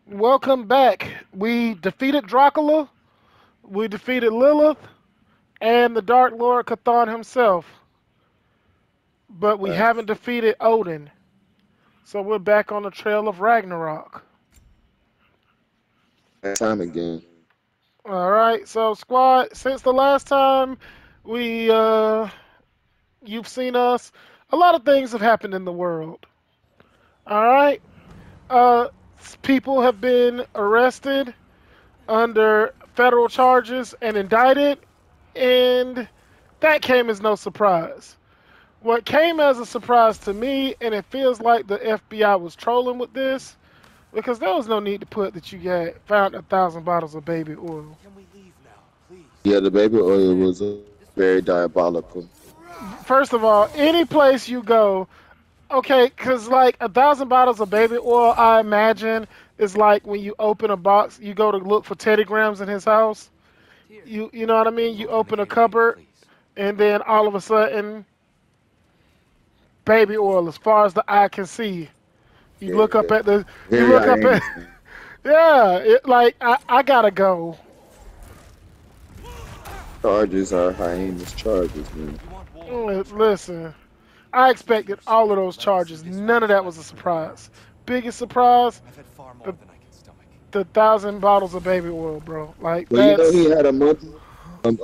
Welcome back. We defeated Dracula, we defeated Lilith, and the Dark Lord Cthon himself, but we Right. haven't defeated Odin. So we're back on the trail of Ragnarok. That time again. All right, so squad, since the last time we you've seen us, a lot of things have happened in the world. All right, uh, people have been arrested under federal charges and indicted, and that came as no surprise. What came as a surprise to me, and it feels like the FBI was trolling with this, because there was no need to put that you had found 1,000 bottles of baby oil. Can we leave now, please? Yeah, the baby oil was very diabolical. First of all, any place you go, okay, because like 1,000 bottles of baby oil, I imagine is like when you open a box, you go to look for Teddy Grahams in his house. Here. You know what I mean? You Open the open a gate again, cupboard, please. and then all of a sudden, baby oil as far as the eye can see. You look Yeah, up at the, you very look up at, hyenas, man. yeah, like I gotta go. Charges are hyenas charges, man. You want war? Listen, I expected all of those charges. None of that was a surprise. Biggest surprise, I've had far more the than I can stomach. 1,000 bottles of baby oil, bro. Like But you know he that's, had a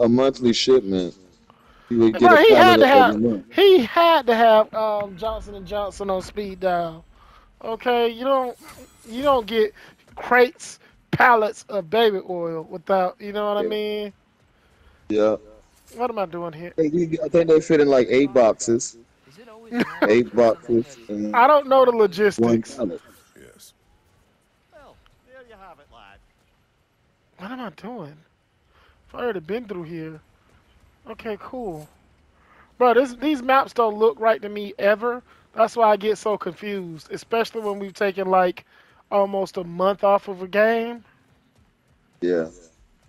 monthly shipment. He would get a bro. He had pallet to every have, month. he had to have Johnson and Johnson on speed dial. Okay, you don't get crates, pallets of baby oil without, you know what I Yeah. mean? Yeah. What am I doing here? I think they fit in like eight boxes. Is it always wrong Eight for somebody boxes to eat? and I don't know the one logistics. pallet. Yes. Well, there you have it, lad. What am I doing? I've already been through here. Okay, cool. Bro, these maps don't look right to me ever. That's why I get so confused, especially when we've taken like almost a month off of a game Yeah.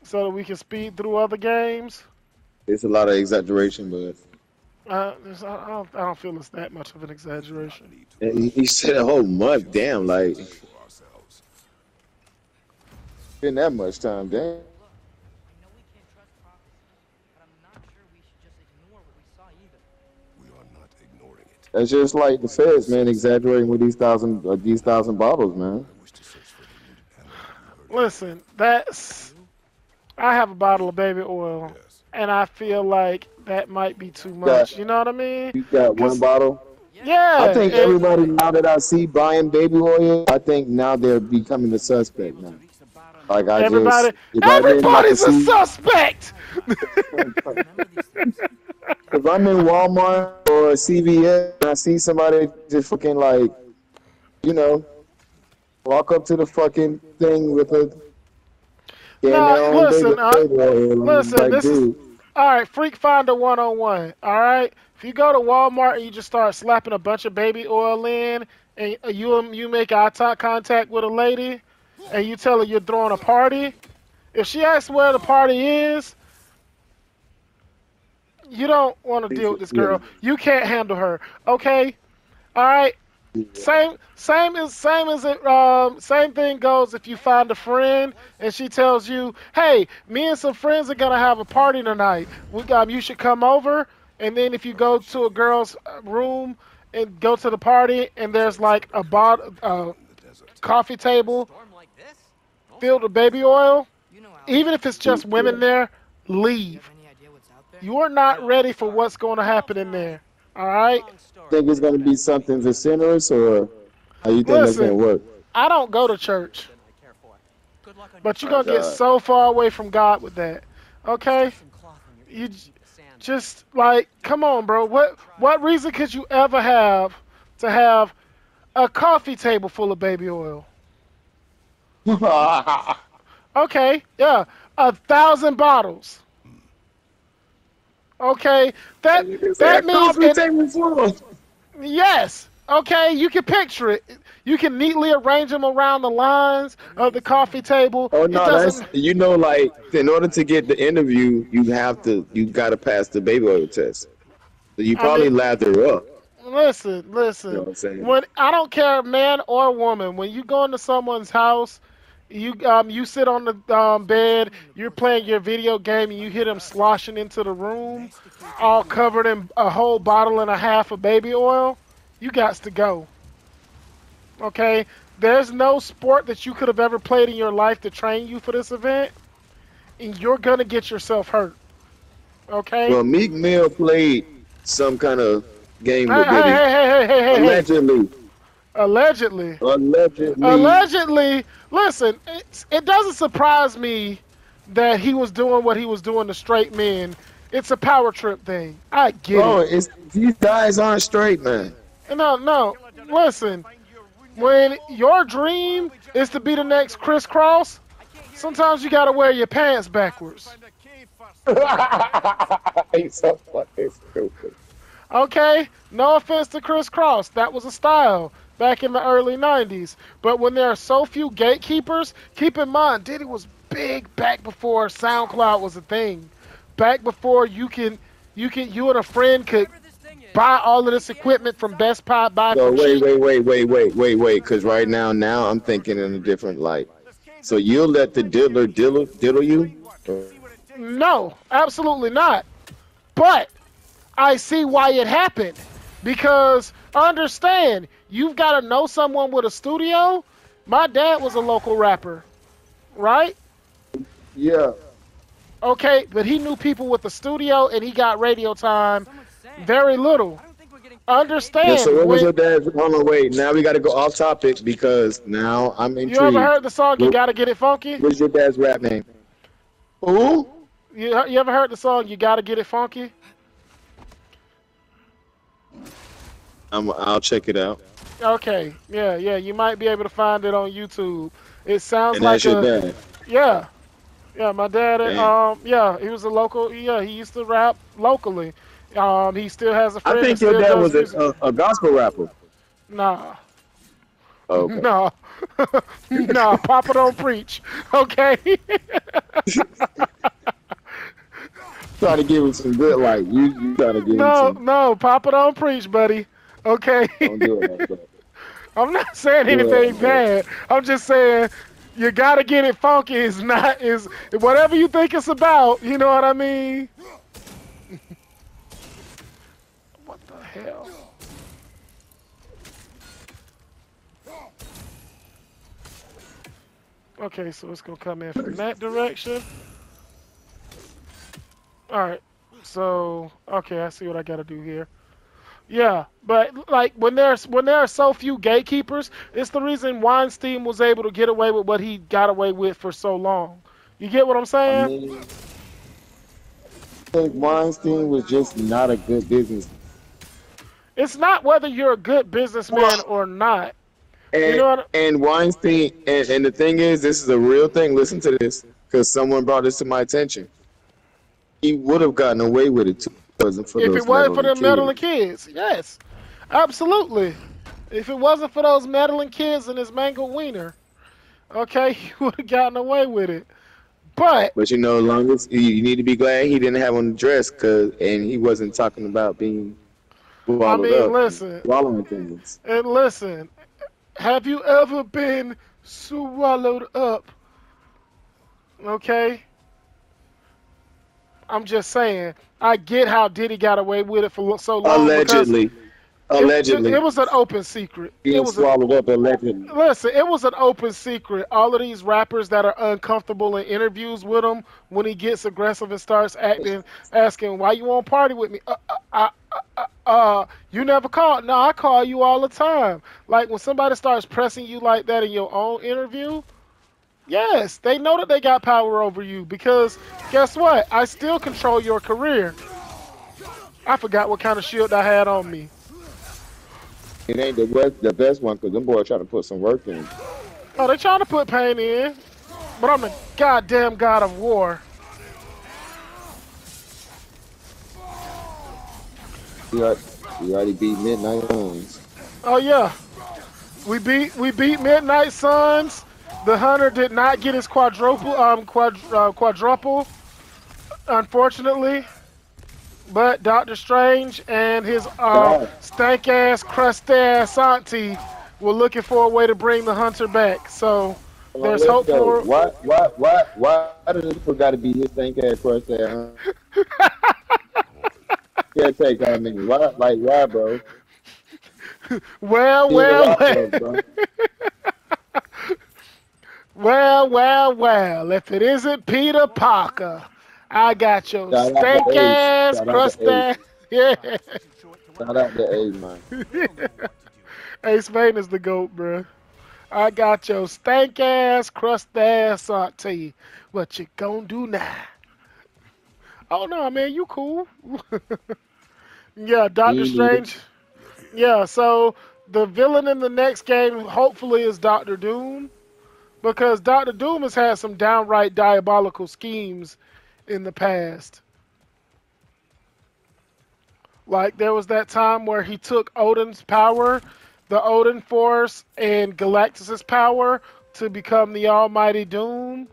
so that we can speed through other games. It's a lot of exaggeration, but I don't feel it's that much of an We do not exaggeration. need to and rush. he said a whole month. Just Damn, what's like best for ourselves. been that much time. Damn. Look, I know we can't trust prophecy, but I'm not sure we should just ignore what we saw either. We are not ignoring it. That's just like the feds, man, exaggerating with these thousand bottles, man. I wish to search for the wounded animal you heard of. Listen, that's I have a bottle of baby oil, Yes. and I feel like that might be too Got much. You know what I mean? you got one Cause bottle. I yeah, think everybody now that I see buying baby oil, I think now they're becoming a suspect now. Like I just, everybody, if I didn't have to everybody's a see, suspect. Remember these things. if I'm in Walmart or CVS and I see somebody just fucking like, you know, walk up to the fucking thing with a getting No, their own listen, baby oil, I'm listen. like, This is dude, all right. Freak Finder 101. All right. If you go to Walmart and you just start slapping a bunch of baby oil in, and you make eye contact with a lady, and you tell her you're throwing a party, if she asks where the party is, you don't want to deal with this yeah, girl. You can't handle her. Okay. All right. Same as it same thing goes if you find a friend and she tells you, "Hey, me and some friends are gonna have a party tonight. You should come over." And then if you go to a girl's room and go to the party and there's like a In the desert. coffee table Storm like this? filled with baby oil, You know how it even is. if it's just women there, You leave. have any idea what's out there? You are not ready for what's going to happen in there. All right. Long story. think it's gonna be something vociferous or how you think that's gonna Listen, work? I don't go to church. Than I care for. Good luck on But you're My gonna get God. so far away from God with that. Okay? some cloth on your You feet to keep the sand. just like, come on, bro. What reason could you ever have to have a coffee table full of baby oil? Okay, yeah, 1,000 bottles. Okay, that means coffee table full. yes. Okay, you can picture it. You can neatly arrange them around the lines of the coffee table. Oh It no, that's doesn't. like in order to get the interview, you gotta pass the baby oil test. So you I mean, probably lathered her up. listen, You know listen. what I'm saying? When I don't care, man or woman, when you go into someone's house You sit on the bed, you're playing your video game, and you hear them sloshing into the room, all covered in a whole bottle and a half of baby oil. You got to go. Okay, there's no sport that you could have ever played in your life to train you for this event, and you're gonna get yourself hurt. Okay. Well, Meek Mill played some kind of game Hey, with hey, Diddy. hey, hey, hey, hey, hey, hey. Allegedly. Allegedly. Allegedly. Allegedly. Listen, it doesn't surprise me that he was doing what he was doing to straight men. It's a power trip thing. I get Bro, it. it's these guys aren't straight, man. No, no. Listen, when your dream is to be the next Criss Cross, sometimes you gotta wear your pants backwards. He's so fucking stupid. Okay? No offense to Criss Cross. That was a style back in the early 90s. But when there are so few gatekeepers, keep in mind, Diddy was big back before SoundCloud was a thing. Back before you and a friend could Whatever this thing is, buy all of this equipment from Best Buy So for cheap. wait, because right now I'm thinking in a different light. So you'll let the diddle you? No, absolutely not. But I see why it happened. Because understand, you've got to know someone with a studio. My dad was a local rapper, right? Yeah. Okay, but he knew people with a studio and he got radio time someone's saying. very little. I don't think we're getting Yeah, so Understand, what was when your dad's? Hold on, wait. Now we got to go off topic because now I'm you ever intrigued. heard the song You What, Gotta Get It Funky? what's your dad's rap name? Who? You ever heard the song You Gotta Get It Funky? I'll check it out. Okay, yeah, you might be able to find it on YouTube. It sounds And that's like your a, dad. yeah. Yeah, my dad, Damn. yeah, he was a local, yeah, he used to rap locally. He still has a I friend that think your still dad does was music. a gospel rapper. Nah, Oh, okay. nah, nah, Papa don't preach, okay? Try to give him some good light. You try to give him No, some. no, Papa don't preach, buddy, okay? Don't do it like that. I'm not saying Do it anything like that. bad. I'm just saying you gotta get it funky is not, is whatever you think it's about, you know what I mean? What the hell? Okay, so it's gonna come in from that direction. Alright. So okay, I see what I gotta do here. Yeah, but like when there are so few gatekeepers, it's the reason Weinstein was able to get away with what he got away with for so long. You get what I'm I saying? mean, I think Weinstein was just not a good business. It's not whether you're a good businessman or not. You And know what? and Weinstein and the thing is, this is a real thing. Listen to this, because someone brought this to my attention. He would have gotten away with it too if it wasn't for If it those wasn't for meddling them meddling kids. kids, yes, absolutely. If it wasn't for those meddling kids and his mangled wiener, okay, he would have gotten away with it. But But you know, long as you need to be glad he didn't have on the dress, and he wasn't talking about being I swallowed mean, up, listen swallowing things. and listen. Have you ever been swallowed up? Okay, I'm just saying. I get how Diddy got away with it for so long because Allegedly, it allegedly was an open secret. It being was a swallowed up. Allegedly. Listen, it was an open secret. All of these rappers that are uncomfortable in interviews with him, when he gets aggressive and starts acting, asking, "Why you won't party with me?" You never call. No, I call you all the time. Like when somebody starts pressing you like that in your own interview, yes, they know that they got power over you because guess what? I still control your career. I forgot what kind of shield I had on me. It ain't the best one because them boys trying to put some work in. Oh, they trying to put pain in, but I'm the goddamn god of war. We already beat Midnight Suns. Oh yeah, we beat Midnight Suns. The Hunter did not get his quadruple, unfortunately. But Doctor Strange and his God, stank ass, crust ass auntie were looking for a way to bring the Hunter back. So Hold on, There's let's hope go. for. Why does this got to be his stank ass crust there, huh? Yeah, take how many? Why, like, why, bro? Well, Here's a well, lot well. for us, bro. Well, well, well. If it isn't Peter Parker, I got your Shout out stank to Ace. ass, Shout out to crust Ace. ass. Yeah. Too short to Shout out to Ace, man. We'll know what to do. Ace Vane is the GOAT, bruh. I got your stank ass, crust ass auntie. What you gonna do now? Oh no, man, you cool. Yeah, He Doctor ain't need it. Strange. Yeah, so the villain in the next game hopefully is Doctor Doom because Doctor Doom has had some downright diabolical schemes in the past. Like there was that time where he took Odin's power, the Odin Force, and Galactus's power to become the Almighty Doom,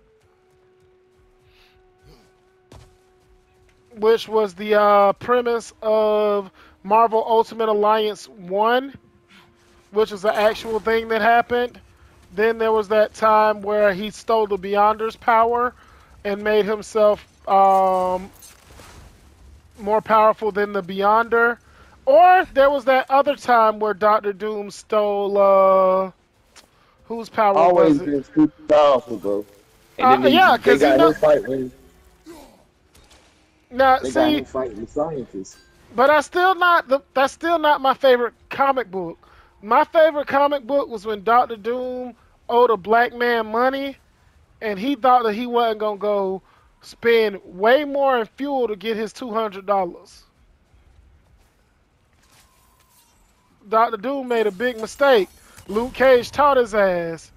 which was the premise of Marvel Ultimate Alliance 1, which is an actual thing that happened. Then there was that time where he stole the Beyonder's power and made himself more powerful than the Beyonder. Or there was that other time where Doctor Doom stole whose power was Always it? been super powerful, bro. And then Yeah, they cause you got know him fighting. now They got see, him fighting the scientists. but that's still not my favorite comic book. My favorite comic book was when Doctor Doom owed a black man money and he thought that he wasn't gonna go spend way more in fuel to get his $200. Doctor Doom made a big mistake. Luke Cage taught his ass.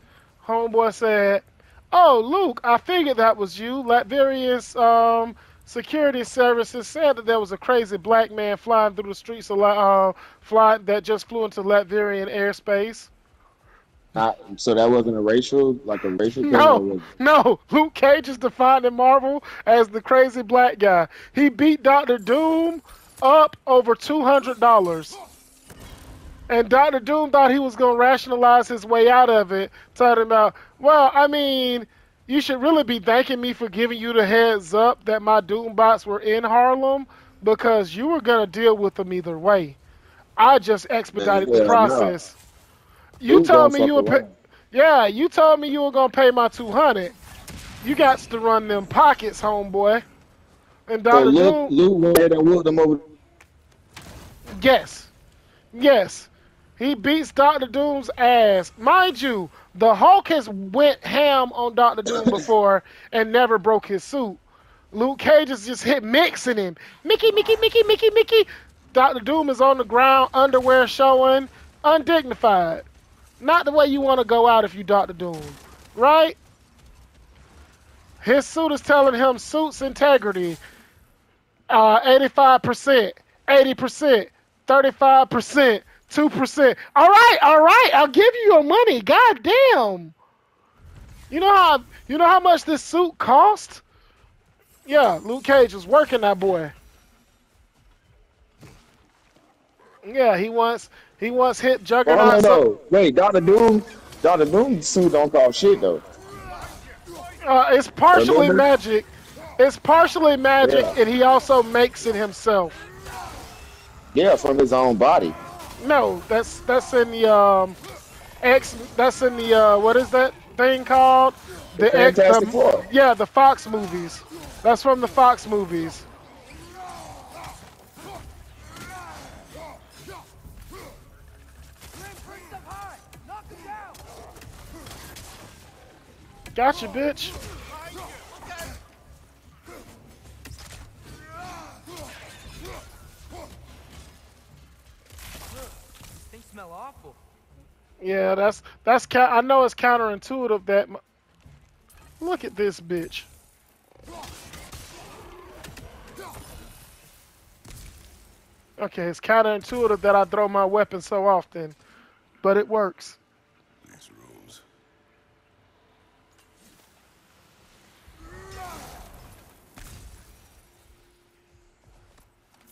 Homeboy said, "Oh, Luke, I figured that was you. Latverian's security services said that there was a crazy black man flying through the streets of flying that just flew into Latverian airspace." So that wasn't like a racial thing, or No, was no. Luke Cage is defined in Marvel as the crazy black guy. He beat Doctor Doom up over $200. And Doctor Doom thought he was going to rationalize his way out of it, talking about, well, I mean, you should really be thanking me for giving you the heads up that my Doombots were in Harlem because you were going to deal with them either way. I just man? expedited the Hell no. process. You Dude, told don't me you fuck would pay, around. yeah, you told me you were going to pay my 200. You got to run them pockets, homeboy. And So Doctor Doom, Luke went ahead and whooped them over. yes, yes. He beats Doctor Doom's ass. Mind you, the Hulk has went ham on Doctor Doom before and never broke his suit. Luke Cage is just hit mixing him. Mickey, Mickey, Mickey, Mickey, Mickey. Doctor Doom is on the ground, underwear showing, undignified. Not the way you want to go out if you Doctor Doom, right? His suit is telling him suit's integrity. 85%, 80%, 35%, 2%. All right, I'll give you your money. God damn. You know how much this suit cost? Yeah, Luke Cage was working that boy. Yeah, he once hit Oh, hold on, Juggernaut. no. Wait, Doctor Doom's suit don't cost shit though. It's partially Remember? magic. It's partially magic, Yeah, and he also makes it himself. yeah, from his own body. No, that's in the X. That's in the what is that thing called? The The X. Fantastic Four. Yeah, the Fox movies. That's from the Fox movies. Gotcha, bitch. Things smell awful. Yeah, I know it's counterintuitive that. Look at this bitch. Okay, it's counterintuitive that I throw my weapon so often, but it works. These rooms.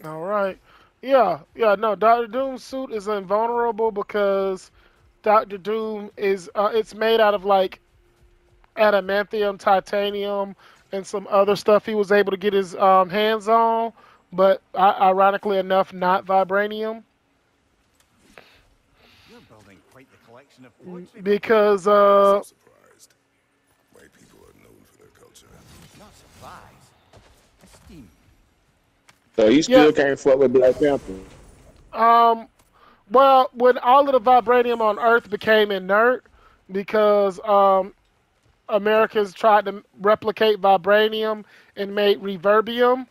All right. Yeah, yeah, no, Doctor Doom's suit is invulnerable because Doctor Doom is it's made out of like adamantium, titanium, and some other stuff he was able to get his hands on, but ironically enough, not vibranium. You're building quite the collection of poetry books. Because So surprised. White people are known for their culture. Not surprise. Esteem. So you yeah, still can't fuck with Black Panther. um, well, when all of the vibranium on Earth became inert, because Americans tried to replicate vibranium and made reverbium.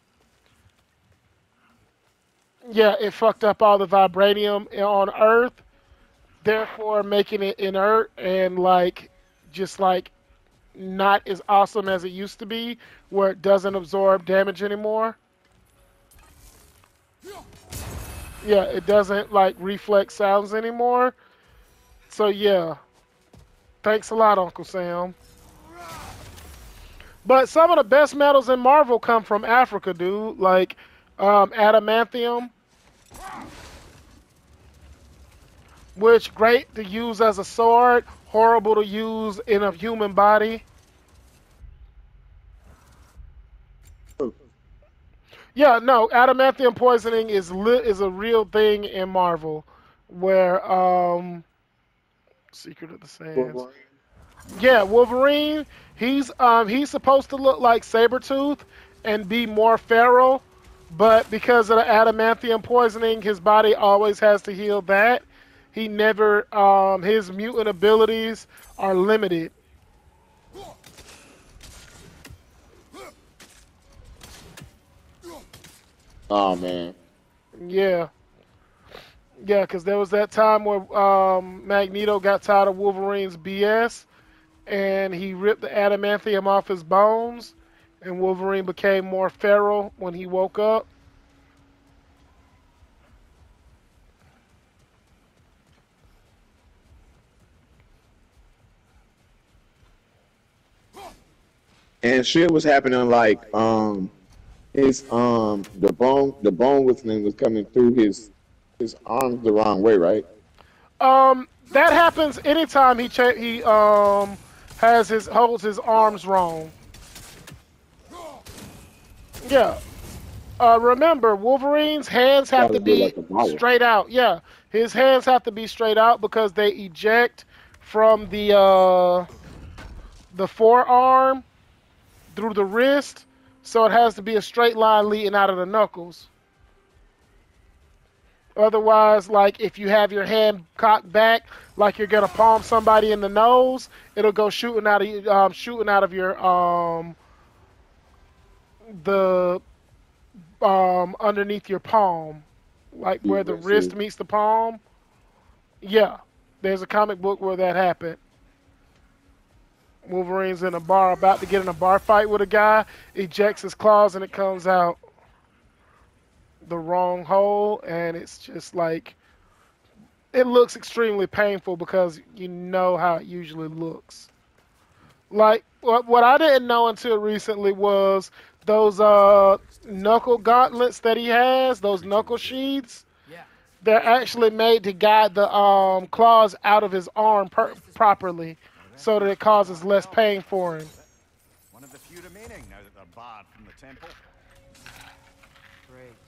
Yeah, it fucked up all the vibranium on Earth, therefore making it inert and like just like not as awesome as it used to be, where it doesn't absorb damage anymore. Yeah, it doesn't like reflect sounds anymore. So yeah, thanks a lot, Uncle Sam. But some of the best metals in Marvel come from Africa, dude. Like adamantium, which great to use as a sword, horrible to use in a human body. Yeah, no, adamantium poisoning is a real thing in Marvel, where Secret of the Sands. Yeah, Wolverine. He's supposed to look like Sabretooth and be more feral, but because of the adamantium poisoning, his body always has to heal that. He never his mutant abilities are limited. Oh man. Yeah. Yeah, because there was that time where Magneto got tired of Wolverine's BS and he ripped the adamantium off his bones, and Wolverine became more feral when he woke up. And shit was happening like his the bone within was coming through his arms the wrong way, right? That happens anytime he has his holds his arms wrong. Yeah. Remember, Wolverine's hands have Gotta to look be like a bottle. straight out. Yeah, his hands have to be straight out because they eject from the forearm through the wrist, so it has to be a straight line leading out of the knuckles. Otherwise, like if you have your hand cocked back, like you're gonna palm somebody in the nose, it'll go shooting out of your the underneath your palm, like where the Yeah, wrist see. meets the palm. Yeah, there's a comic book where that happened. Wolverine's in a bar, about to get in a bar fight with a guy, ejects his claws, and it comes out the wrong hole, and it's just like it looks extremely painful because you know how it usually looks. Like what I didn't know until recently was those knuckle gauntlets that he has, those knuckle sheaths. Yeah. They're actually made to guide the claws out of his arm properly, so that it causes less pain for him. One of the few remaining now that they're barred from the temple. Great.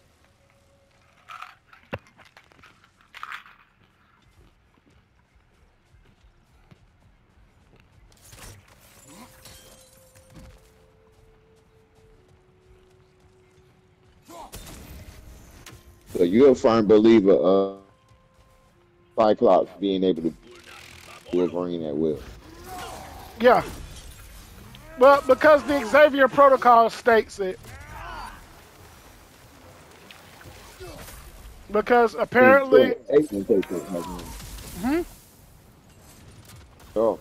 So you're a firm believer of Cyclops being able to Wolverine at will. Yeah, well, because the Xavier Protocol states it. Because apparently, hmm Oh,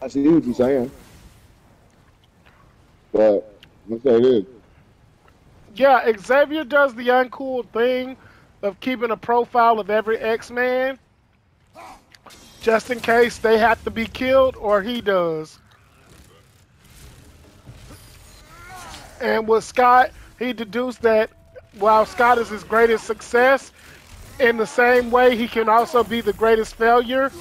I see what you're saying, but let's say this. yeah, Xavier does the uncool thing of keeping a profile of every X-Man, just in case they have to be killed or he does. And with Scott, he deduced that while Scott is his greatest success, in the same way he can also be the greatest failure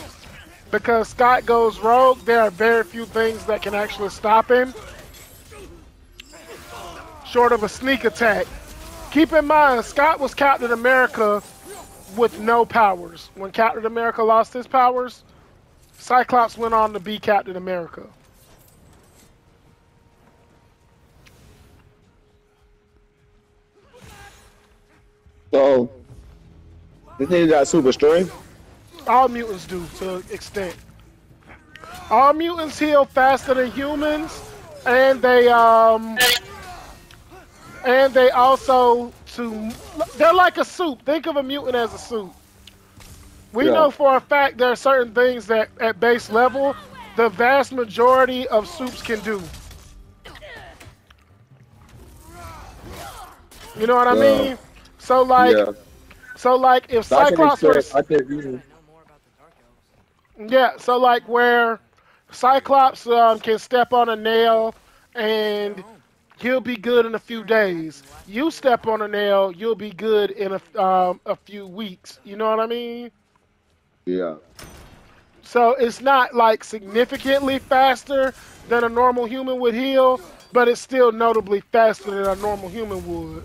because Scott goes rogue, there are very few things that can actually stop him, short of a sneak attack. Keep in mind, Scott was Captain America with no powers. When Captain America lost his powers, Cyclops went on to be Captain America. So this nigga got super strength. All mutants do to an extent. All mutants heal faster than humans, and they also they're like a soup. Think of a mutant as a soup. We know for a fact there are certain things that at base level the vast majority of soups can do. You know what I mean? So like if Cyclops were yeah, so like where Cyclops can step on a nail and he'll be good in a few days. You step on a nail, you'll be good in a few weeks. You know what I mean? Yeah. So it's not like significantly faster than a normal human would heal, but it's still notably faster than a normal human would.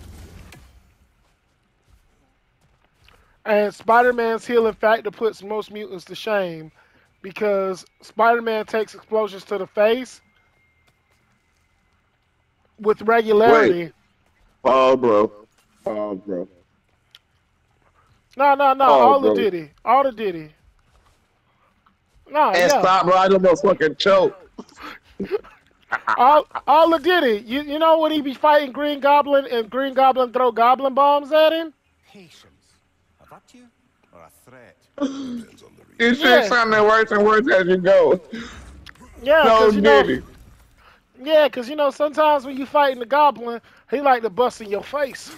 And Spider-Man's healing factor puts most mutants to shame because Spider-Man takes explosions to the face with regularity. Wait. Oh, bro. Oh, bro. No. All the Diddy. All the Diddy. No, And stop, bro. I don't know fucking choke. all the Diddy. You know when he be fighting Green Goblin and Green Goblin throw goblin bombs at him? Patience. A virtue or a threat? Depends on the reason. You say something worse and worse as you go. Yeah, No, because Diddy. yeah, because sometimes when you fighting the goblin, he like to bust in your face,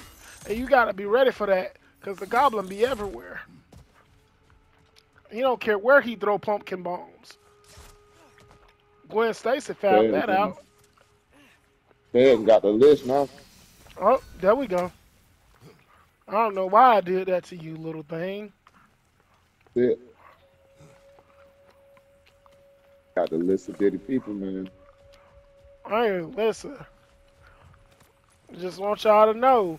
and you gotta be ready for that, because the goblin be everywhere. He don't care where he throw pumpkin bombs. Gwen Stacy found that out. They got the list now. Oh, there we go. I don't know why I did that to you, little thing. Yeah. Got the list of dirty people, man. Hey, listen. Just want y'all to know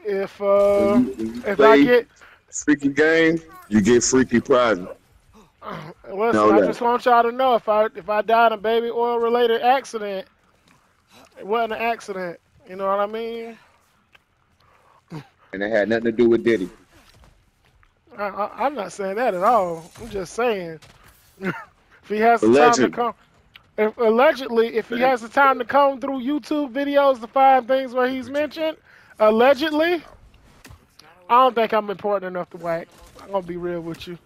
if When you if I play get freaky games, you get freaky prizes. listen, I just want y'all to know if I died in a baby oil related accident, it wasn't an accident. You know what I mean? And it had nothing to do with Diddy. I'm not saying that at all. I'm just saying if he has the time to Allegedly. come. If he has the time to comb through YouTube videos to find things where he's mentioned, allegedly, I don't think I'm important enough to whack. I'm gonna be real with you.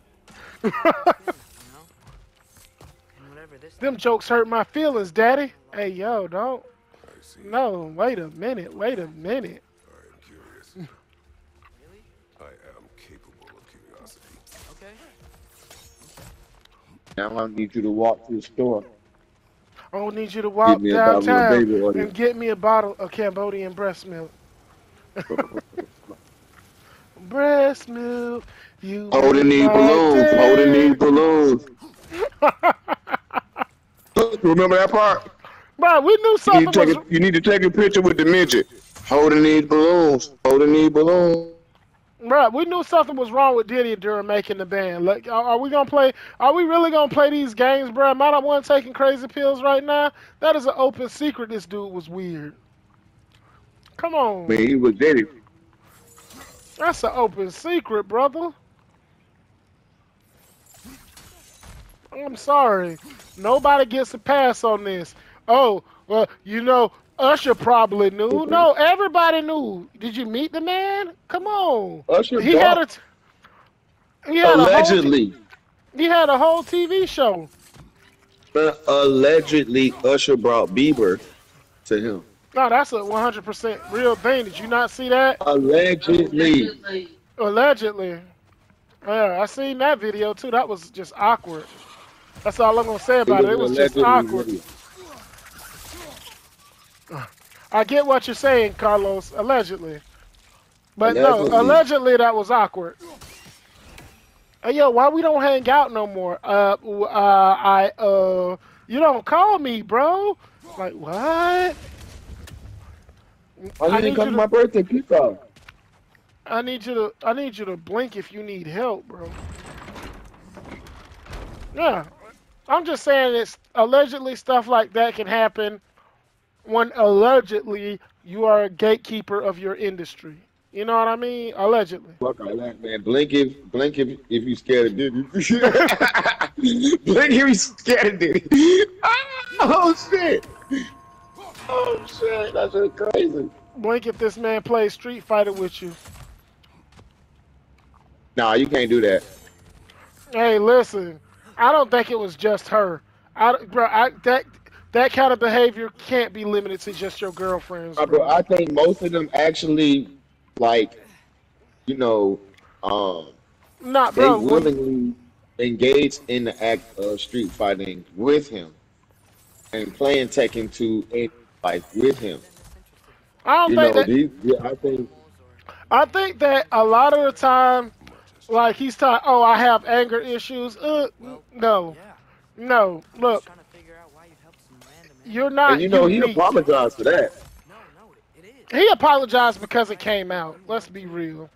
Them jokes hurt my feelings, Daddy. Hey, yo, don't. I see. No, wait a minute. Wait a minute. I am curious. I am capable of curiosity. Okay. Now I need you to walk to the store. I don't need you to walk me a bottle of downtown baby oil. and get me a bottle of Cambodian breast milk. Breast milk. You Holding these make my balloons. day. Holding these balloons. Remember that part? Bro, we knew You something need, to was. take you need to take a picture with the midget. Holding these balloons. Holding these balloons. Bro, we knew something was wrong with Diddy during making the band. Like, are we gonna play? Are we really gonna play these games, bro? Am I the one taking crazy pills right now? That is an open secret. This dude was weird. Come on, Man, he was Diddy. that's an open secret, brother. I'm sorry. Nobody gets a pass on this. Oh, well, Usher probably knew. No, everybody knew. Did you meet the man? Come on. Usher He had bought, he had a whole allegedly. he had a whole TV show. Allegedly, Usher brought Bieber to him. No, that's a 100% real thing. Did you not see that? Allegedly. Allegedly. Yeah, I seen that video too. That was just awkward. That's all I'm gonna say about it. It was just awkward. I get what you're saying, Carlos. Allegedly. But no, Allegedly. allegedly that was awkward. Hey, yo, why we don't hang out no more? You don't call me, bro. Like, what? Why you I didn't need come you to to, my birthday cookout? I need you to blink if you need help, bro. Yeah, I'm just saying it's allegedly stuff like that can happen when allegedly you are a gatekeeper of your industry. You know what I mean? Allegedly. Fuck all that, man. Blink if you scared of Diddy. Blink if you scared of Diddy. Oh shit! Oh shit! That's just crazy. Blink if this man plays Street Fighter with you. Nah, you can't do that. Hey, listen, I don't think it was just her. That kind of behavior can't be limited to just your girlfriends, Bro, bro. I think most of them actually like, you know, um, Not, they bro. When willingly engage in the act of street fighting with him and playing Tekken 2 in life with him. Been this interested before. I don't You think know, that. these, yeah, I think, Animals or I think that a lot of the time, Much has like changed. he's talking, oh, I have anger issues. well, No, yeah. no. I'm just Look, trying to figure out why you'd help some random you're animal. and not you know, he unique. apologized for that. No, no, it is. He apologized It's because it right. came Let out. me Let's help be too. real.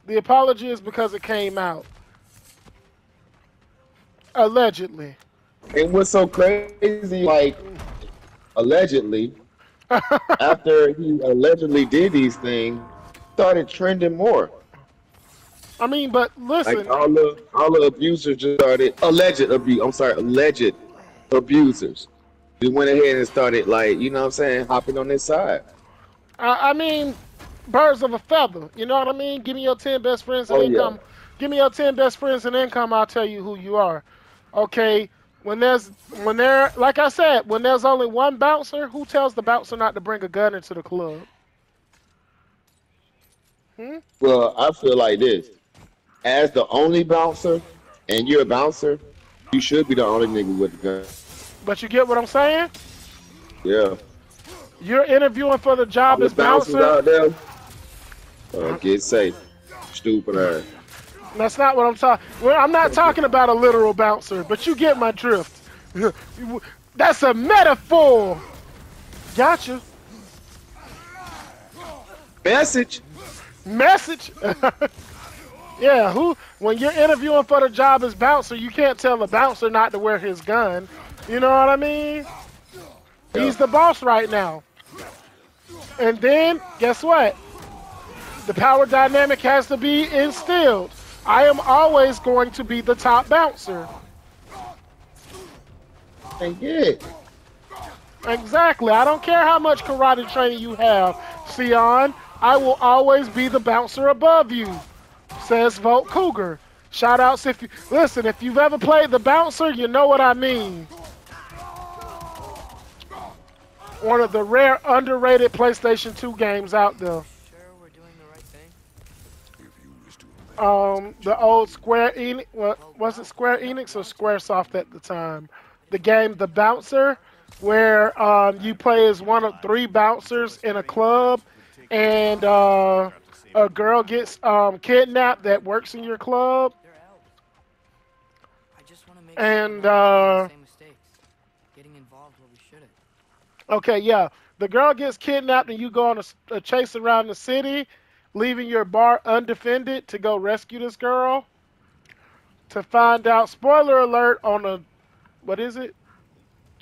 The apology is because it came out. Allegedly. And what's so crazy, like, allegedly, after he allegedly did these things, started trending more. I mean, but Like listen, all the abusers just started alleged abuse. I'm sorry, alleged abusers. Just went ahead and started like, you know what I'm saying, hopping on this side. I mean, birds of a feather. You know what I mean? Give me your 10 best friends and Oh yeah. income. Give me your 10 best friends and income. I'll tell you who you are. Okay. Like I said, when there's only one bouncer, who tells the bouncer not to bring a gun into the club? Hmm? Well, I feel like this. As the only bouncer, and you're a bouncer, you should be the only nigga with the gun. But you get what I'm saying? Yeah. You're interviewing for the All job the as bouncers bouncer. out there, get safe. Stupid ass. That's not what I'm talking. Well, I'm not talking about a literal bouncer, but you get my drift. That's a metaphor. Gotcha. Message. Message. Yeah, who? When you're interviewing for the job as bouncer, you can't tell the bouncer not to wear his gun. You know what I mean? Yeah. He's the boss right now. And then, guess what? The power dynamic has to be instilled. I am always going to be the top bouncer. And get. Exactly. I don't care how much karate training you have, Sion. I will always be the bouncer above you, says Volt Cougar. Shout outs if you listen, if you've ever played the bouncer, you know what I mean. One of the rare underrated PlayStation 2 games out there. Sure, we're doing the right thing. If you wish to imagine The old Square Enix, was it Square Enix or SquareSoft at the time? The game The Bouncer, where you play as one of three bouncers in a club, and a girl gets kidnapped that works in your club, They're elves. I just want to make and sure we're not making the same mistakes. Getting involved where we shouldn't. okay, yeah, the girl gets kidnapped, and you go on a chase around the city, leaving your bar undefended to go rescue this girl. To find out, spoiler alert on a what is it,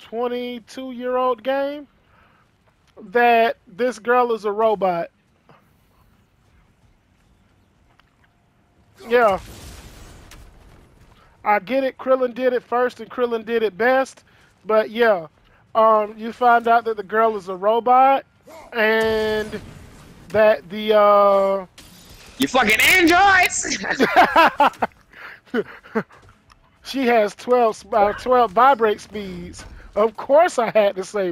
22-year-old game, that this girl is a robot. Yeah, I get it. Krillin did it first, and Krillin did it best. But yeah, you find out that the girl is a robot, and that the You fucking androids. she has 12 vibrate speeds. Of course, I had to say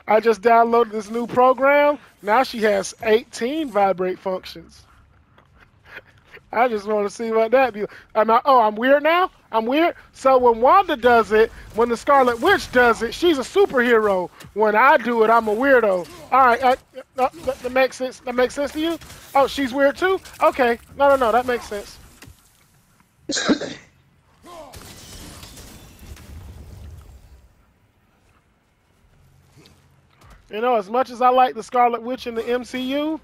I just downloaded this new program. Now she has 18 vibrate functions. I just want to see what that be. I'm weird now. I'm weird. So when Wanda does it, when the Scarlet Witch does it, she's a superhero. When I do it, I'm a weirdo. All right, that makes sense. That makes sense to you? Oh, she's weird too. Okay, no, that makes sense. You know, as much as I like the Scarlet Witch in the MCU,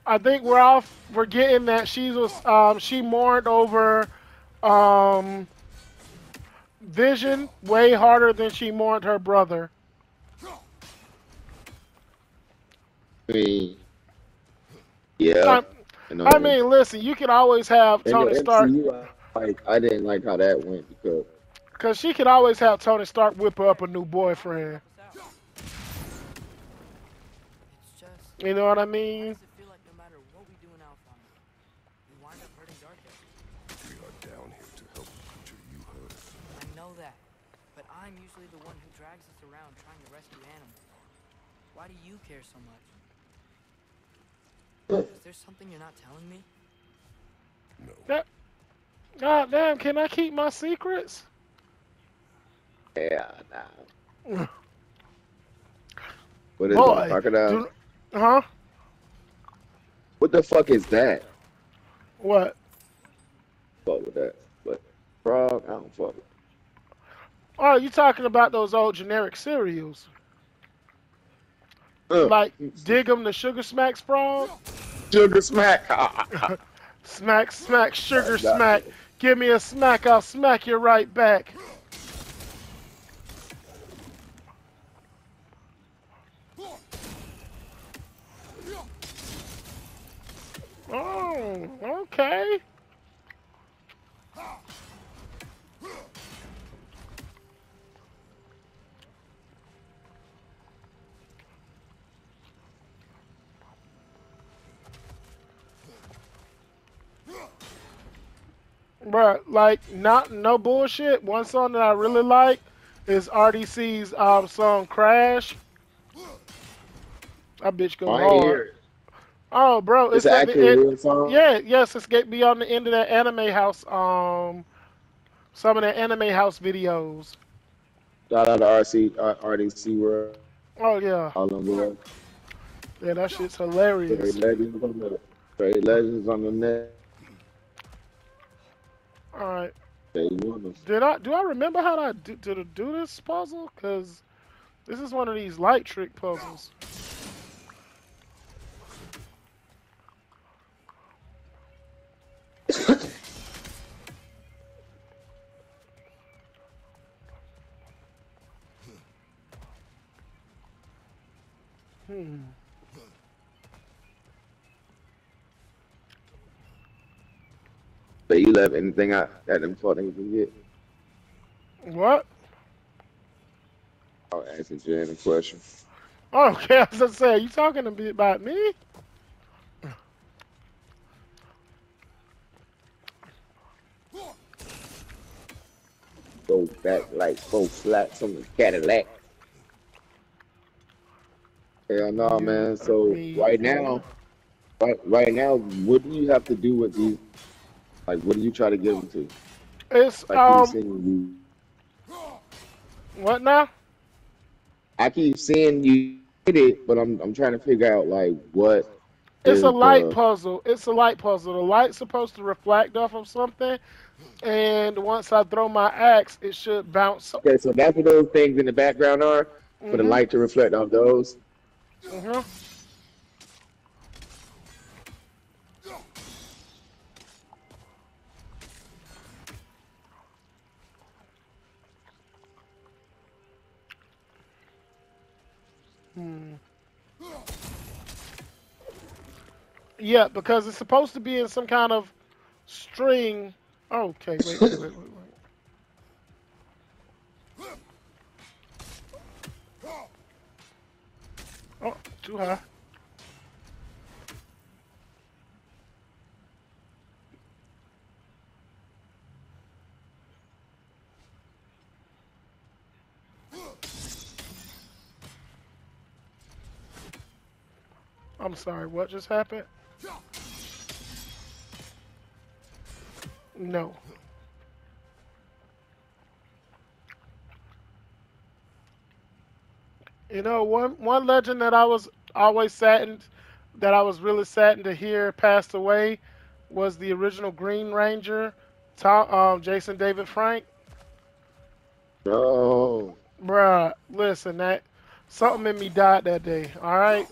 I think we're getting that she mourned over um Vision way harder than she mourned her brother. I mean, yeah, I, I know. I mean, listen, you can always have In the Tony Stark, MCU, I didn't like how that went because because she could always have Tony Stark whip her up a new boyfriend. Help us out. It's just, You know what I why mean? does it feel like no matter what we do in Alpha, we wind up hurting Darkest? We are down here to help the creature you hurt. I know that, but I'm usually the one who drags us around trying to rescue animals. Why do you care so much? Is there something you're not telling me? No. That, God damn, can I keep my secrets? yeah, nah. What is that? Boy, Crocodile? do, huh? What the fuck is that? What? Fuck with that. But frog, I don't fuck with. Oh, you talking about those old generic cereals? Uh, Like Dig 'em the Sugar Smacks frog? Sugar smack. Smack, smack, sugar Nah, smack. Give me a smack, I'll smack you right back. Oh, okay. Bruh, like, not no bullshit. One song that I really like is RDC's song Crash. That bitch go I ain't hard. hear it. Oh, bro, It's it's an at the actual end. real song. Yeah, yes, it's get be on the end of that anime house. Some of the anime house videos. Shout out to RDC World. Oh yeah, All them world. yeah, that shit's Straight hilarious. legends on the straight legends on the net. All right, They want us. do I remember how to do this puzzle? Cause this is one of these light trick puzzles. Hmm. But you left anything out that them fuck niggas can get? What? I'll answer Jen a question. Okay, as I said, you talking to me about me? Go back like 4 flats on the Cadillac. Hell no, You, man. So me, right you. now, right now, what do you have to do with these? Like, what do you try to get them to? It's I keep seeing you. what now? I keep seeing you hit it, but I'm trying to figure out like what It's a is light the puzzle. It's a light puzzle. The light's supposed to reflect off of something, and once I throw my axe, it should bounce. okay. So that's what those things in the background are for the Mhm. light to reflect off those. Mhm. Hmm. Yeah, because it's supposed to be in some kind of string. Okay, wait. Oh, too high. I'm sorry. What just happened? No. You know, one legend that I was always saddened, that I was really saddened to hear passed away, was the original Green Ranger, Jason David Frank. No. Bruh, listen, that something in me died that day. All right,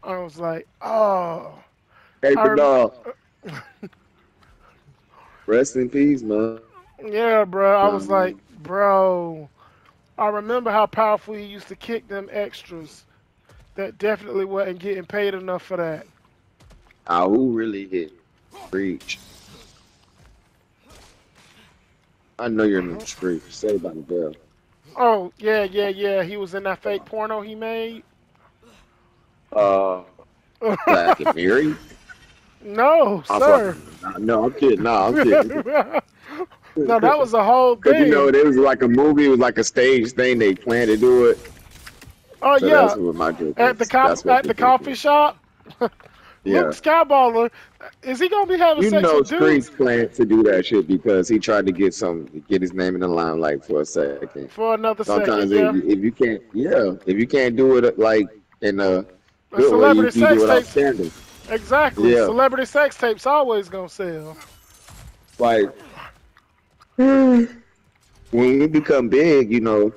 I was like, oh, Hey, I but rem- no. Rest in peace, man. yeah, bro. I was like, Um, bro. I remember how powerful he used to kick them extras. That definitely wasn't getting paid enough for that. who really hit Breach? I know your Uh-huh. name's Breach. Say about the bell. Oh yeah, yeah, yeah. He was in that fake porno he made. Uh, Black and Mary? No, I'm sir. fucking. No, I'm kidding. No, I'm kidding. No, that was a whole Cause you know thing. it was like a movie, it was like a stage thing. They planned to do it, Oh so that's yeah, what my joke at the is. That's what at the the joke coffee is. shop. Luke Yeah, Skyballer, is he gonna be having you sex know, with Streets dudes planned to do that shit because he tried to get his name in the limelight for a second. for another Sometimes second? Yeah, if you can't, yeah, if you can't do it like in a a good way, celebrity you do sex it tapes. outstanding. Exactly, Yeah, celebrity sex tapes always gonna sell. like when you become big, you know,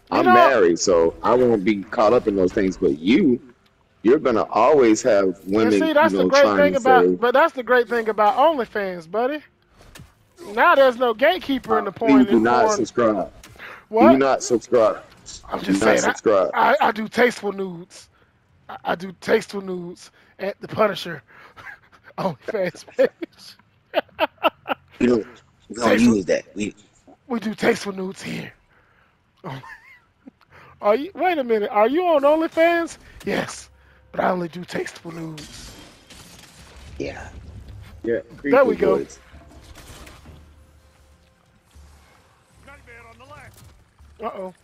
You I'm know, married, so I won't be caught up in those things. But you're gonna always have and women, see you that's the know, great trying thing to about, say, but that's the great thing about OnlyFans, buddy. Now there's no gatekeeper in the "Please porn. do In not porn, subscribe. Do what? not subscribe. I'm Do just not saying, subscribe. I do tasteful nudes. I do tasteful nudes at the Punisher OnlyFans page. We don't Tasteful, use that. we do tasteful nudes here. Are you? Wait a minute. Are you on OnlyFans? Yes, but I only do tasteful nudes. Yeah, yeah, There creeper we go. voice. Nightmare on the left. Uh oh.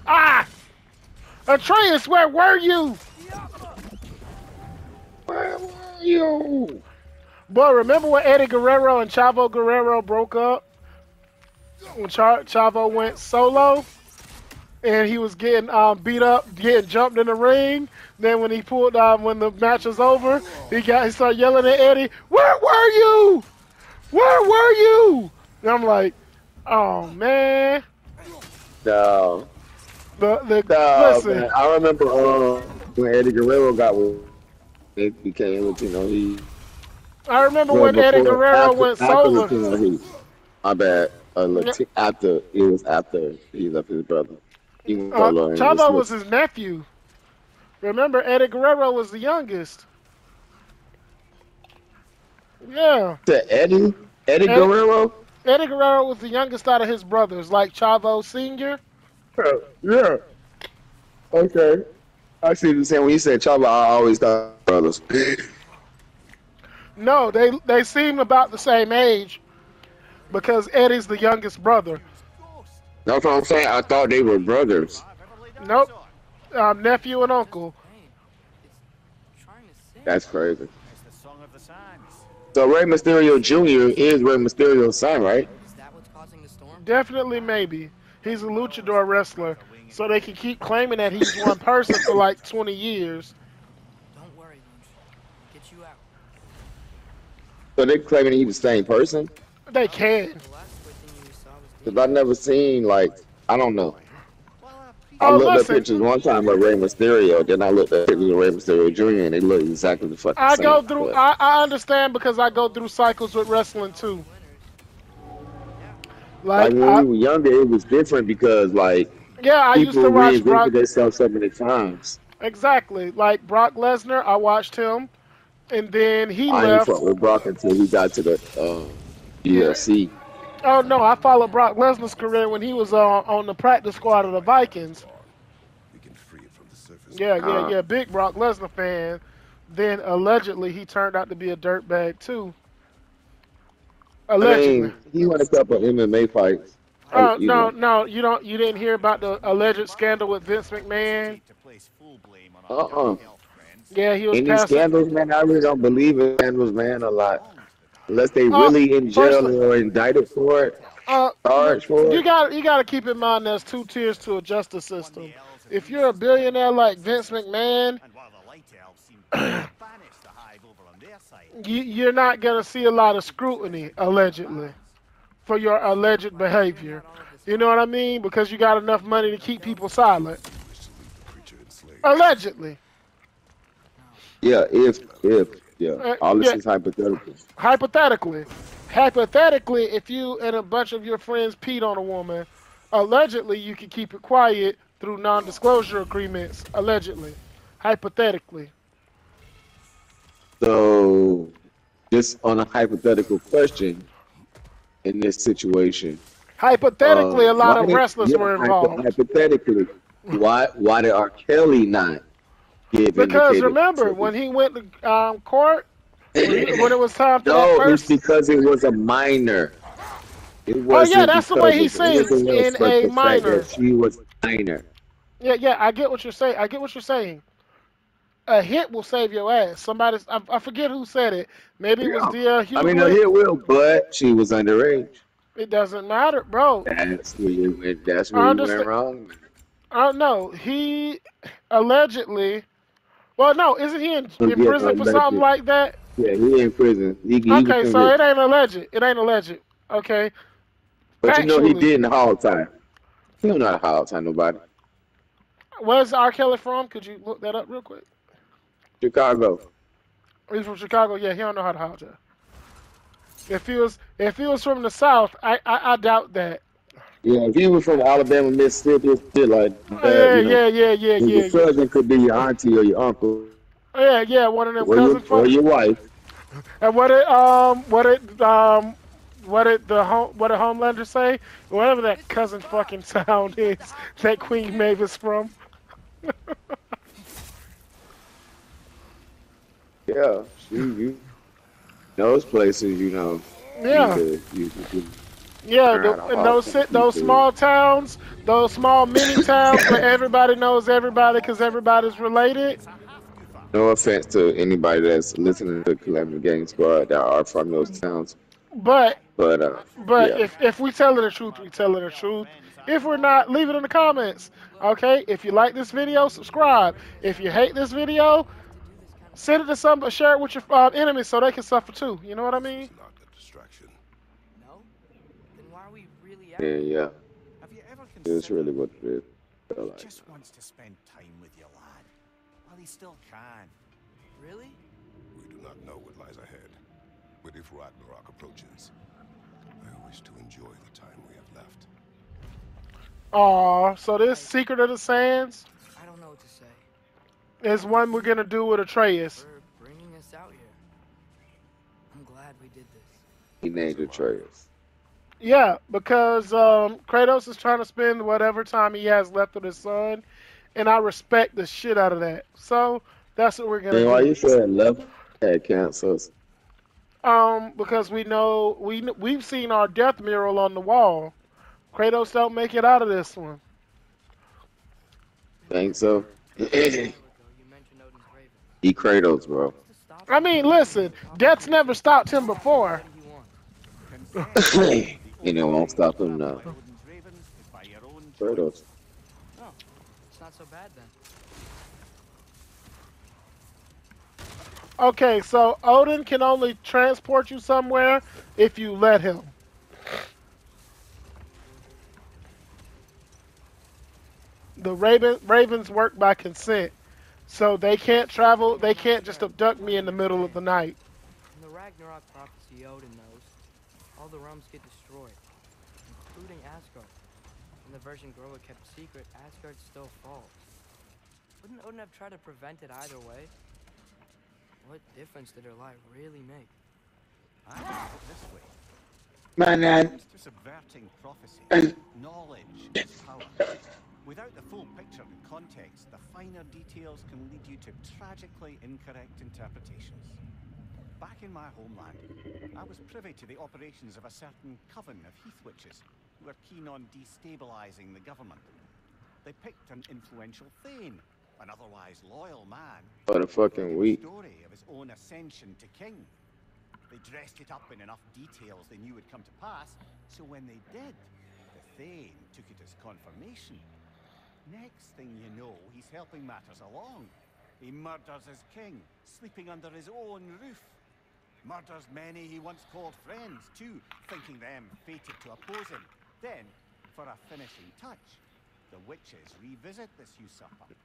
Ah! Atreus, where were you? Where were you? Boy, remember when Eddie Guerrero and Chavo Guerrero broke up? When Chavo went solo and he was getting beat up, getting jumped in the ring. Then when he pulled when the match was over, he started yelling at Eddie, "Where were you? Where were you?" And I'm like, "Oh man, No, the no, listen." man. I remember when Eddie Guerrero got with it became, you know, he I remember well when Eddie before Guerrero went after the solo. Latino Heat. My bad. After it was after he left his brother. He went solo and was Chavo was listen. his nephew. Remember, Eddie Guerrero was the youngest. Yeah. To Eddie Eddie, Guerrero. Eddie Guerrero was the youngest out of his brothers, like Chavo Sr. Yeah. Okay. I see what you're saying. When you said Chaba, I always thought brothers. No, they seem about the same age because Eddie's the youngest brother. That's what I'm saying. I thought they were brothers. I've ever laid eyes Nope, on. nephew and Just uncle. pain. It's trying to sing. That's crazy. It's the song of the sands. So Rey Mysterio Jr. is Rey Mysterio's son, right? Is that what's causing the storm? Definitely, maybe. He's a luchador wrestler, so they can keep claiming that he's one person for like 20 years. Don't worry, Lunch. I'll get you out. So they claiming he's the same person? They can. The last squid thing you saw was Because I never seen, like, I don't know. I Oh, looked at listen, pictures one time of Rey Mysterio, then I looked at pictures of Rey Mysterio Jr. and they look exactly the fucking I go same. through. But I understand because I go through cycles with wrestling too. like Like when we were younger, it was different because like yeah, I used people to watch reinvented Brock. themselves so many times. Exactly, like Brock Lesnar. I watched him, and then he I ain't fuck left. with Brock until he got to the Yeah. UFC. Oh no, I followed Brock Lesnar's career when he was on the practice squad of the Vikings. We can free it from the surface. Yeah, yeah, Uh, yeah. Big Brock Lesnar fan. Then allegedly he turned out to be a dirtbag too. I Allegedly. mean, he won a couple of MMA fights. Oh You no, know, no, you didn't hear about the alleged scandal with Vince McMahon. To place full blame on our uh-uh. young health friends. Yeah, he was Any passing. scandals, man? I really don't believe in scandals, man, a lot. unless they Uh, really in first, jail or indicted for it, charged for you it. got to keep in mind there's two tiers to a justice system. If you're a billionaire like Vince McMahon, And while the light elves seem to banish the hive over on their side, you're not gonna see a lot of scrutiny allegedly for your alleged behavior. You know what I mean? Because you got enough money to keep people silent. You wish to leave the creature enslaved. Allegedly. Yeah, yeah, all this Yeah, is hypothetical. hypothetically. Hypothetically, if you and a bunch of your friends peed on a woman, allegedly you can keep it quiet through non-disclosure agreements. Allegedly. Hypothetically. So, just on a hypothetical question in this situation, Hypothetically, a lot why of did wrestlers were involved. hypothetically, why did R. Kelly not give Because indicated remember, consent? when he went to court, when it was time for that No, it's first. because it was a minor. It Oh yeah, wasn't that's the way because he of sings anything else in but a the fact that minor. she was minor. Yeah, yeah, I get what you're saying. I get what you're saying. A hit will save your ass. I forget who said it. Maybe it was Yeah. D.L. I mean, no, Hughley. here will, but she was underage. It doesn't matter, bro. That's where I you went understand. wrong. I don't know. He allegedly. Well, no, isn't he in Yeah, prison for something alleged. like that? Yeah, he in prison. He was Okay, so it convicted. ain't alleged. It ain't alleged. Okay, But you know he factually, did in the hall time. He don't know how to hall time nobody. where's R. Kelly from? Could you look that up real quick? Chicago. He's from Chicago. Yeah, he don't know how to holler. If he was from the South, I doubt that. Yeah, if he was from Alabama, Mississippi, shit like that, Yeah, yeah, yeah, yeah, your yeah, yeah. cousin could be your auntie or your uncle Yeah, yeah, one of them or your wife. And what did Homelander say? Whatever that cousin fucking sound is that Queen Mavis from. Yeah, those places, Yeah, you could yeah. learn how to And hall those people. small towns, those small mini towns where everybody knows everybody because everybody's related. it's a half goofer. No offense to anybody that's listening to Calamity Gang Squad that are from those towns, But but But yeah. if we tell it the truth, we tell it the truth. If we're not, leave it in the comments. Okay? If you like this video, subscribe. If you hate this video, send it to somebody, share it with your enemies so they can suffer too. You know what I This mean? was not a distraction. No? Then why are we really out Yeah, here? yeah. Have you ever It's really considered what it is. he Like, just wants to spend time with your lad while he still can? Really? We do not know what lies ahead. But if Ragnarok approaches, I wish to enjoy the time we have left. Aw, so this Secret of the Sands I don't know what to say. is one we're gonna do with Atreus. For bringing us out here. I'm glad we did this. he named Atreus. Yeah, because Kratos is trying to spend whatever time he has left with his son, and I respect the shit out of that. So that's what we're gonna And why do. you said left had cancers? Because we know we've seen our death mural on the wall. Kratos don't make it out of this one. Think so? A while ago, you mentioned Odin's raven. He Kratos, bro. What's to stop I him mean, from listen, death's never stopped him before. doing what he wants? And it won't stop him now. By Odin's ravens is by your own Kratos. choice. Oh, it's not so bad then. Okay, so Odin can only transport you somewhere if you let him. The ravens work by consent, so they can't travel. They can't just abduct me in the middle of the night. In the Ragnarok prophecy Odin knows, all the realms get destroyed, including Asgard. In the version Groa kept secret, Asgard still falls. Wouldn't Odin have tried to prevent it either way? What difference did her lie really make? I look at it this way. Man, When it comes to subverting prophecy, knowledge is power. Without the full picture and context, the finer details can lead you to tragically incorrect interpretations. Back in my homeland, I was privy to the operations of a certain coven of heath witches who were keen on destabilizing the government. They picked an influential Thane, an otherwise loyal man, for the who told fucking a week. story of his own ascension to king. They dressed it up in enough details they knew would come to pass, so when they did, the Thane took it as confirmation. Next thing you know, he's helping matters along. He murders his king, sleeping under his own roof. Murders many he once called friends, too, thinking them fated to oppose him. Then, for a finishing touch, the witches revisit this usurper.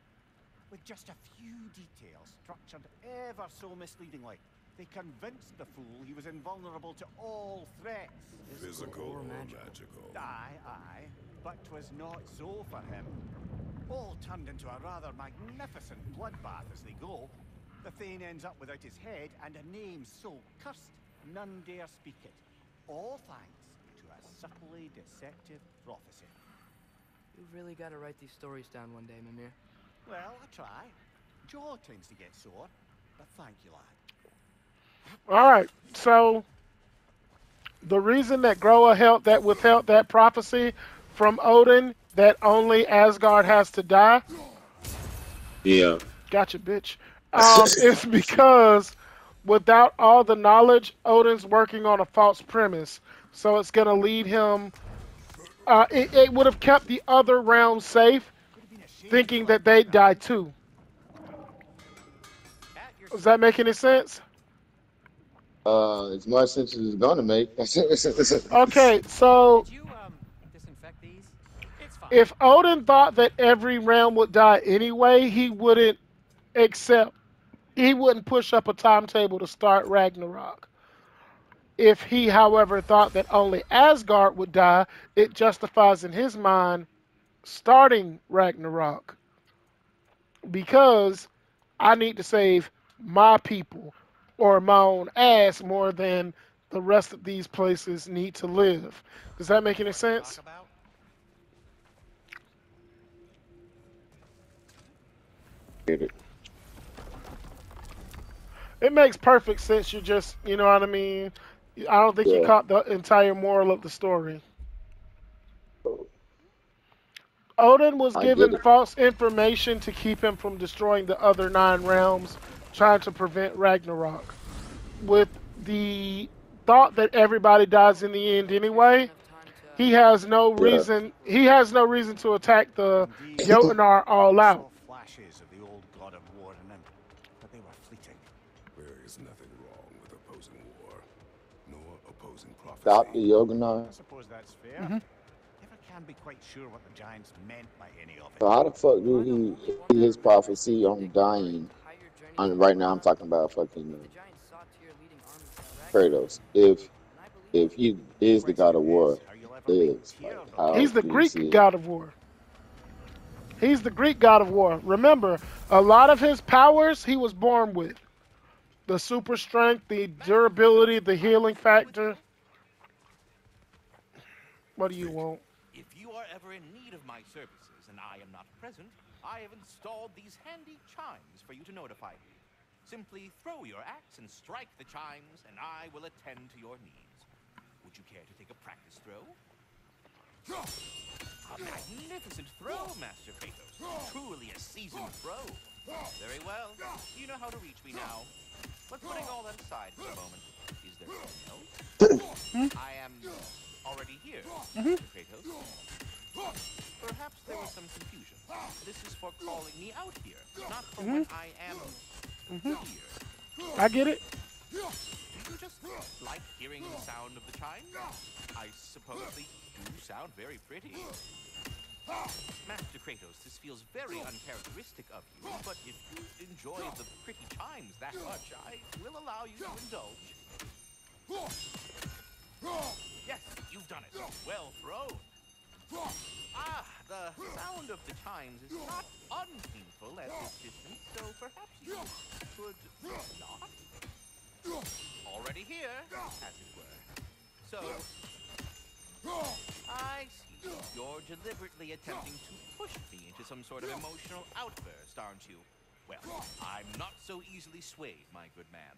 With just a few details structured ever so misleadingly, they convinced the fool he was invulnerable to all threats. Physical or magical? Aye, aye. But 'twas not so for him. All turned into a rather magnificent bloodbath as they go. The Thane ends up without his head and a name so cursed none dare speak it. All thanks to a subtly deceptive prophecy. You've really got to write these stories down one day, Mimir. Well, I try. Jaw tends to get sore, but thank you, lad. All right. So the reason that Groa withheld that prophecy from Odin that only Asgard has to die. Yeah. Gotcha, bitch. It's because without all the knowledge, Odin's working on a false premise. So it's going to lead him. It would have kept the other realms safe, thinking that they'd die too. Does that make any sense? As much sense as it's gonna make. Okay, so Did you disinfect these? It's fine. if Odin thought that every realm would die anyway, he wouldn't accept. He wouldn't push up a timetable to start Ragnarok. If he, however, thought that only Asgard would die, it justifies in his mind starting Ragnarok because I need to save my people or my own ass more than the rest of these places need to live. Does that make any sense? Get it. It makes perfect sense. You just, you know what I mean? I don't think you Yeah. caught the entire moral of the story. Odin was I get given it. false information to keep him from destroying the other 9 realms, trying to prevent Ragnarok. With the thought that everybody dies in the end anyway, he has no Yeah. reason. He has no reason to attack the Indeed, Jotnar all I out. saw flashes of the old god of war in him, but they were fleeting. There is nothing wrong with opposing war, nor opposing Stop the prophecy. Yoganar. I suppose that's fair. Never can be quite sure what the giants meant by any of it. So how the fuck do he his prophecy on dying? On right now, I'm talking about fucking The giants saw Tyr leading armies to Ragnarok, Kratos. If and I believe he is the god of war, How you'll ever make lives, like Tyr how He's the do you see Greek it? god of war. He's the Greek god of war. Remember, a lot of his powers he was born with. The super strength, the durability, the healing factor. What do you want? If you are ever in need of my services and I am not present, I have installed these handy chimes for you to notify me. Simply throw your axe and strike the chimes, and I will attend to your needs. Would you care to take a practice throw? A magnificent throw, Master Kratos. Truly a seasoned pro. Very well. You know how to reach me now. But putting all that aside for a moment, is there anything else? I am already here, Master Kratos. Perhaps there was some confusion. This is for calling me out here, not for when I am here. I get it. Do you just like hearing the sound of the chimes? I suppose they do sound very pretty. Master Kratos, this feels very uncharacteristic of you, but if you enjoy the pretty chimes that much, I will allow you to indulge. Yes, you've done it. Well thrown. Ah, the sound of the chimes is not unpainful at this distance, so perhaps you could not? Already here, as it were. So, I see. You're deliberately attempting to push me into some sort of emotional outburst, aren't you? Well, I'm not so easily swayed, my good man.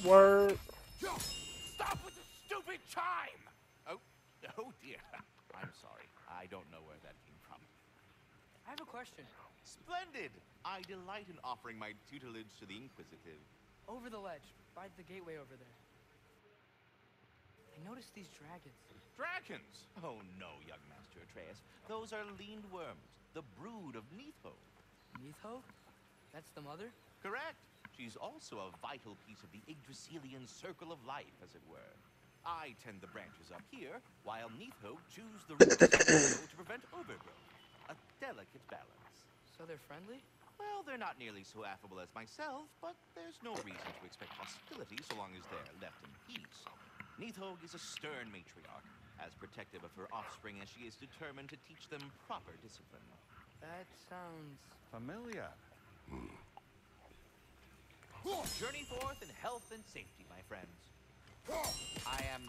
Word. Stop with the stupid chime! Oh dear. I'm sorry. I don't know where that came from. I have a question. Splendid! I delight in offering my tutelage to the inquisitive. Over the ledge, by the gateway over there. I noticed these dragons. Dragons? Oh no, young Master Atreus. Those are leaned worms, the brood of Neitho. Neitho? That's the mother? Correct. She's also a vital piece of the Yggdrasilian circle of life, as it were. I tend the branches up here, while Neitho chews the roots below to prevent overgrowth. A delicate balance. So they're friendly? Well, they're not nearly so affable as myself, but there's no reason to expect hostility so long as they're left in peace. Neitho is a stern matriarch, as protective of her offspring as she is determined to teach them proper discipline. That sounds... Familiar. Journey forth in health and safety, my friends. I am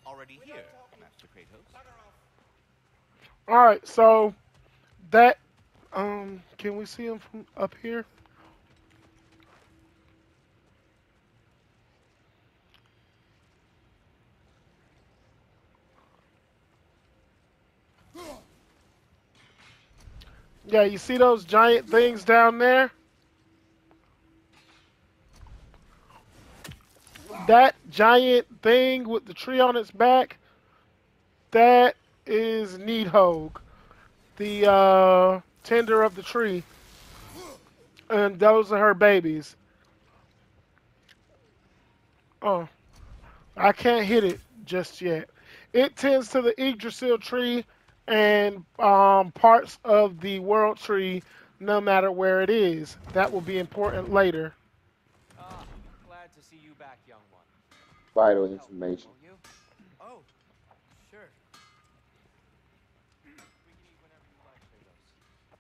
already here, Master Kratos. All right, so that can we see him from up here? Yeah, you see those giant things down there? That giant thing with the tree on its back, that is Needhog, the tender of the tree. And those are her babies. Oh, I can't hit it just yet. It tends to the Yggdrasil tree and parts of the world tree, no matter where it is. That will be important later. Ah, glad to see you back, young one. Vital Help, information. won't you? Oh, sure. We can eat whenever you like, Kratos.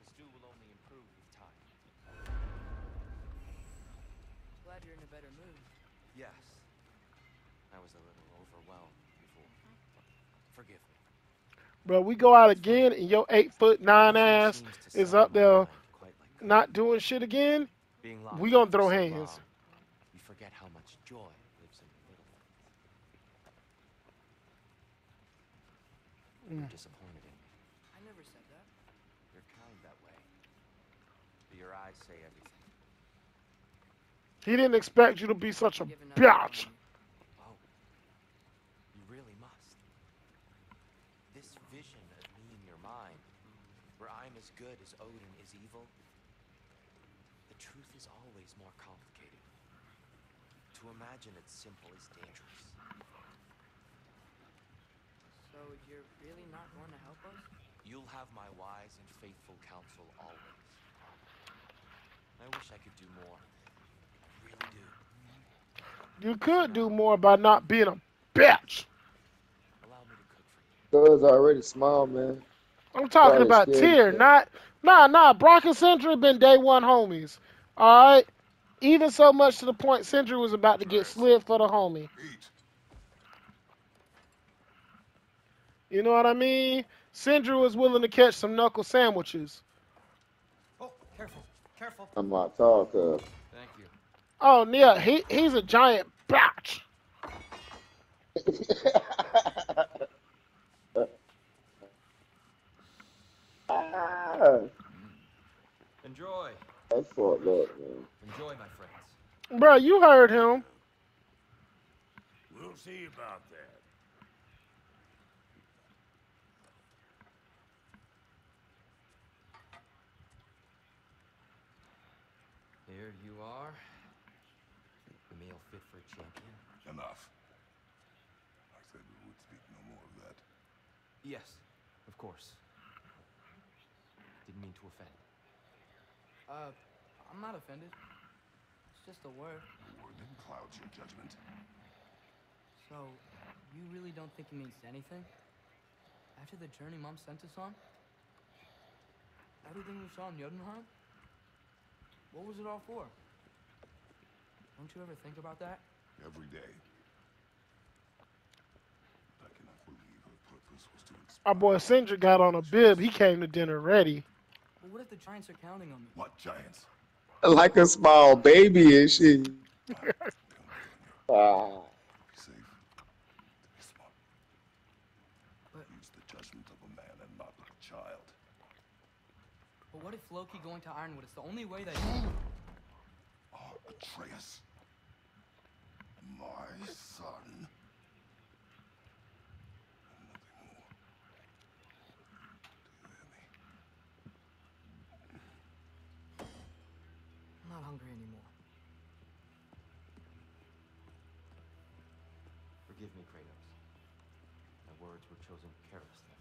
The stew will only improve with time. Glad you're in a better mood. Yes. I was a little overwhelmed before. Forgive me. Bro, we go out again and your 8'9" Nothing ass seems to is settle up my there mind quite like not cooking. doing shit again. Being We locked gonna up for throw so hands. long, you forget how much joy lives in the little things. You're disappointed in me. I never said that. You're kind that way. But your eyes say everything. He didn't expect you to be such a Giving up on bitch. you. Oh, you really must. This vision of me in your mind, where I'm as good as Odin is evil, the truth is always more complicated. To imagine it's simple is dangerous. So you're really not going to help us? You'll have my wise and faithful counsel always. I wish I could do more. I really do. You could do more by not being a bitch. Allow me to cook for you. Cuz already small, man. I'm talking Probably about scared. Tyr, not nah. Brock and Sindri been day one homies. All right, even so much to the point Sindri was about to get Atreus, slid for the homie. eat. You know what I mean? Sindri was willing to catch some knuckle sandwiches. Oh, careful, careful. I'm not tall, cuz. Thank you. Oh yeah, he's a giant bitch. Ah, Enjoy. that's fucked up, man. Enjoy, my friends. Bro, you heard him. We'll see about that. Here you are. The meal fit for a champion. Enough. I said we would speak no more of that. Yes, of course. Didn't mean to offend. I'm not offended. It's just a word. The word that clouds your judgment. So, you really don't think it means anything? After the journey Mom sent us on? Everything we saw in Jotunheim? What was it all for? Don't you ever think about that? Every day. I cannot believe her purpose was to inspire. Our boy Sindri got on a bib. He came to dinner ready. But what if the giants are counting on me? What giants? Like a small baby and shit. I count on you. Ah. To be safe. To be smart. But- Use the judgment of a man and not of a child. But what if Loki going to Ironwood is the only way that... Atreus. My son. Forgive me, Kratos. My words were chosen carelessly.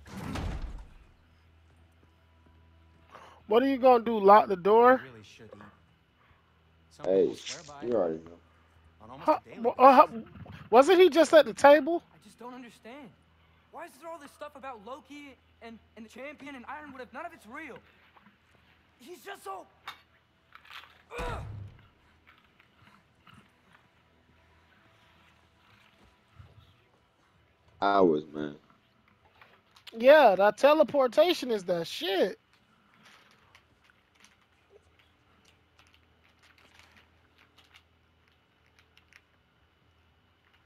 What are you gonna do? Lock the You door? really should eat. Some Hey, people swear by you it already know. on almost Huh, a daily how, basis. wasn't he just at the table? I just don't understand. Why is there all this stuff about Loki and the champion and Ironwood if none of it's real? He's just so... Ugh! Hours, man. Yeah, that teleportation is that shit.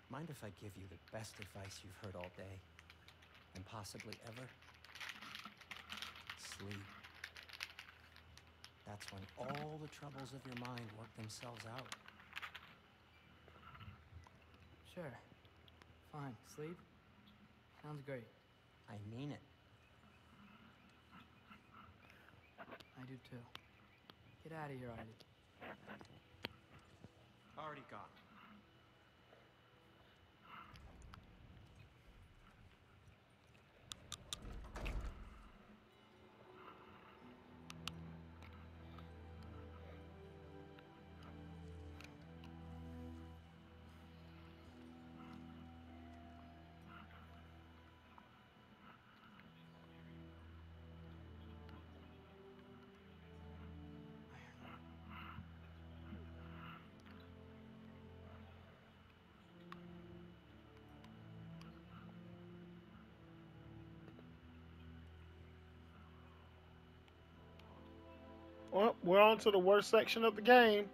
Mind if I give you the best advice you've heard all day, and possibly ever? Sleep. That's when all the troubles of your mind work themselves out. Sure. Fine. Sleep? Sounds great. I mean it. I do too. Get out of here, Artie. Already gone. Well, we're on to the worst section of the game.